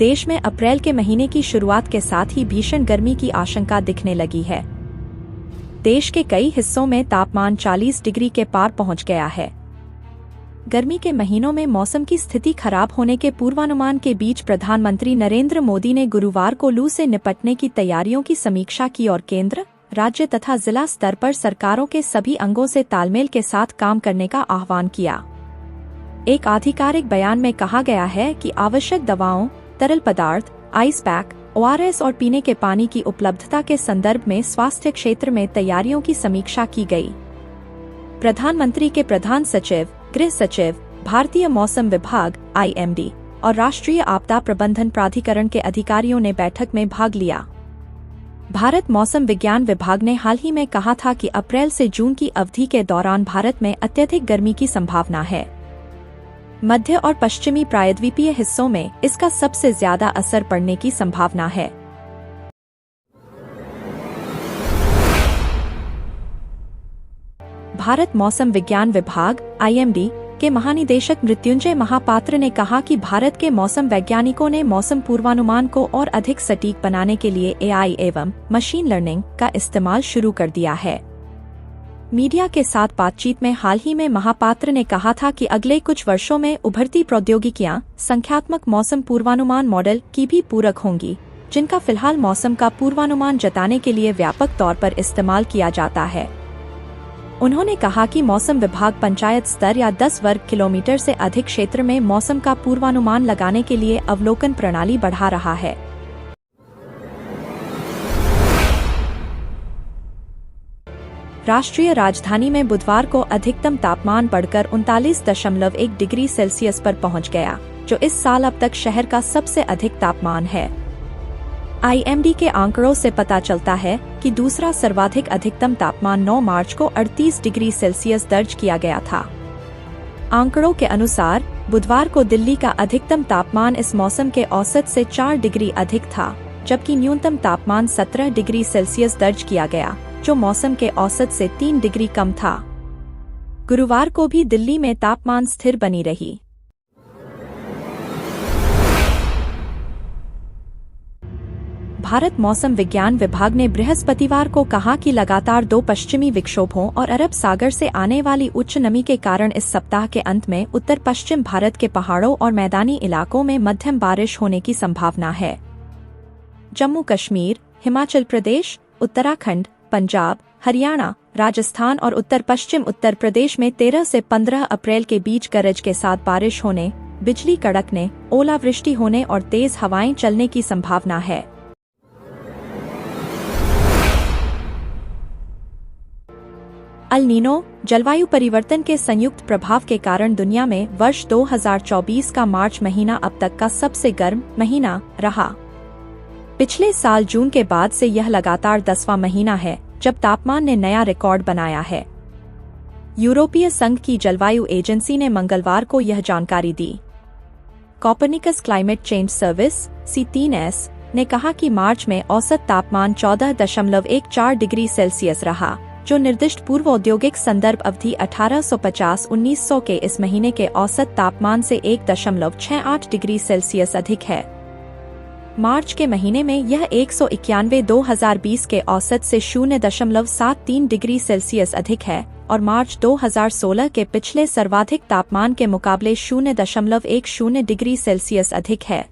देश में अप्रैल के महीने की शुरुआत के साथ ही भीषण गर्मी की आशंका दिखने लगी है। देश के कई हिस्सों में तापमान 40 डिग्री के पार पहुंच गया है। गर्मी के महीनों में मौसम की स्थिति खराब होने के पूर्वानुमान के बीच प्रधानमंत्री नरेंद्र मोदी ने गुरुवार को लू से निपटने की तैयारियों की समीक्षा की और केंद्र, राज्य तथा जिला स्तर पर सरकारों के सभी अंगों से तालमेल के साथ काम करने का आह्वान किया। एक आधिकारिक बयान में कहा गया है कि आवश्यक दवाओं, तरल पदार्थ, आइस पैक, ORS और पीने के पानी की उपलब्धता के संदर्भ में स्वास्थ्य क्षेत्र में तैयारियों की समीक्षा की गई। प्रधानमंत्री के प्रधान सचिव, गृह सचिव, भारतीय मौसम विभाग IMD और राष्ट्रीय आपदा प्रबंधन प्राधिकरण के अधिकारियों ने बैठक में भाग लिया। भारत मौसम विज्ञान विभाग ने हाल ही में कहा था कि अप्रैल से जून की अवधि के दौरान भारत में अत्यधिक गर्मी की संभावना है। मध्य और पश्चिमी प्रायद्वीपीय हिस्सों में इसका सबसे ज्यादा असर पड़ने की संभावना है। भारत मौसम विज्ञान विभाग IMD के महानिदेशक मृत्युंजय महापात्र ने कहा कि भारत के मौसम वैज्ञानिकों ने मौसम पूर्वानुमान को और अधिक सटीक बनाने के लिए AI एवं मशीन लर्निंग का इस्तेमाल शुरू कर दिया है। मीडिया के साथ बातचीत में हाल ही में महापात्र ने कहा था कि अगले कुछ वर्षों में उभरती प्रौद्योगिकियां संख्यात्मक मौसम पूर्वानुमान मॉडल की भी पूरक होंगी, जिनका फिलहाल मौसम का पूर्वानुमान जताने के लिए व्यापक तौर पर इस्तेमाल किया जाता है। उन्होंने कहा कि मौसम विभाग पंचायत स्तर या 10 वर्ग किलोमीटर से अधिक क्षेत्र में मौसम का पूर्वानुमान लगाने के लिए अवलोकन प्रणाली बढ़ा रहा है। राष्ट्रीय राजधानी में बुधवार को अधिकतम तापमान बढ़कर 39.1 डिग्री सेल्सियस पर पहुंच गया, जो इस साल अब तक शहर का सबसे अधिक तापमान है। IMD के आंकड़ों से पता चलता है कि दूसरा सर्वाधिक अधिकतम तापमान 9 मार्च को 38 डिग्री सेल्सियस दर्ज किया गया था। आंकड़ों के अनुसार बुधवार को दिल्ली का अधिकतम तापमान इस मौसम के औसत से 4 डिग्री अधिक था, जबकि न्यूनतम तापमान 17 डिग्री सेल्सियस दर्ज किया गया, जो मौसम के औसत से 3 डिग्री कम था। गुरुवार को भी दिल्ली में तापमान स्थिर बनी रही। भारत मौसम विज्ञान विभाग ने बृहस्पतिवार को कहा कि लगातार 2 पश्चिमी विक्षोभों और अरब सागर से आने वाली उच्च नमी के कारण इस सप्ताह के अंत में उत्तर पश्चिम भारत के पहाड़ों और मैदानी इलाकों में मध्यम बारिश होने की संभावना है। जम्मू कश्मीर, हिमाचल प्रदेश, उत्तराखंड, पंजाब, हरियाणा, राजस्थान और उत्तर पश्चिम उत्तर प्रदेश में 13 से 15 अप्रैल के बीच गरज के साथ बारिश होने, बिजली कड़कने, ओलावृष्टि होने और तेज हवाएं चलने की संभावना है। अल नीनो जलवायु परिवर्तन के संयुक्त प्रभाव के कारण दुनिया में वर्ष 2024 का मार्च महीना अब तक का सबसे गर्म महीना रहा। पिछले साल जून के बाद से यह लगातार 10वां महीना है जब तापमान ने नया रिकॉर्ड बनाया है। यूरोपीय संघ की जलवायु एजेंसी ने मंगलवार को यह जानकारी दी। Copernicus climate change service (C3S) ने कहा कि मार्च में औसत तापमान 14.14 डिग्री सेल्सियस रहा, जो निर्दिष्ट पूर्व औद्योगिक संदर्भ अवधि 1850-1900 के इस महीने के औसत तापमान से 1.68 डिग्री सेल्सियस अधिक है। मार्च के महीने में यह 191 के औसत से 0.73 डिग्री सेल्सियस अधिक है और मार्च 2016 के पिछले सर्वाधिक तापमान के मुकाबले 0.10 डिग्री सेल्सियस अधिक है।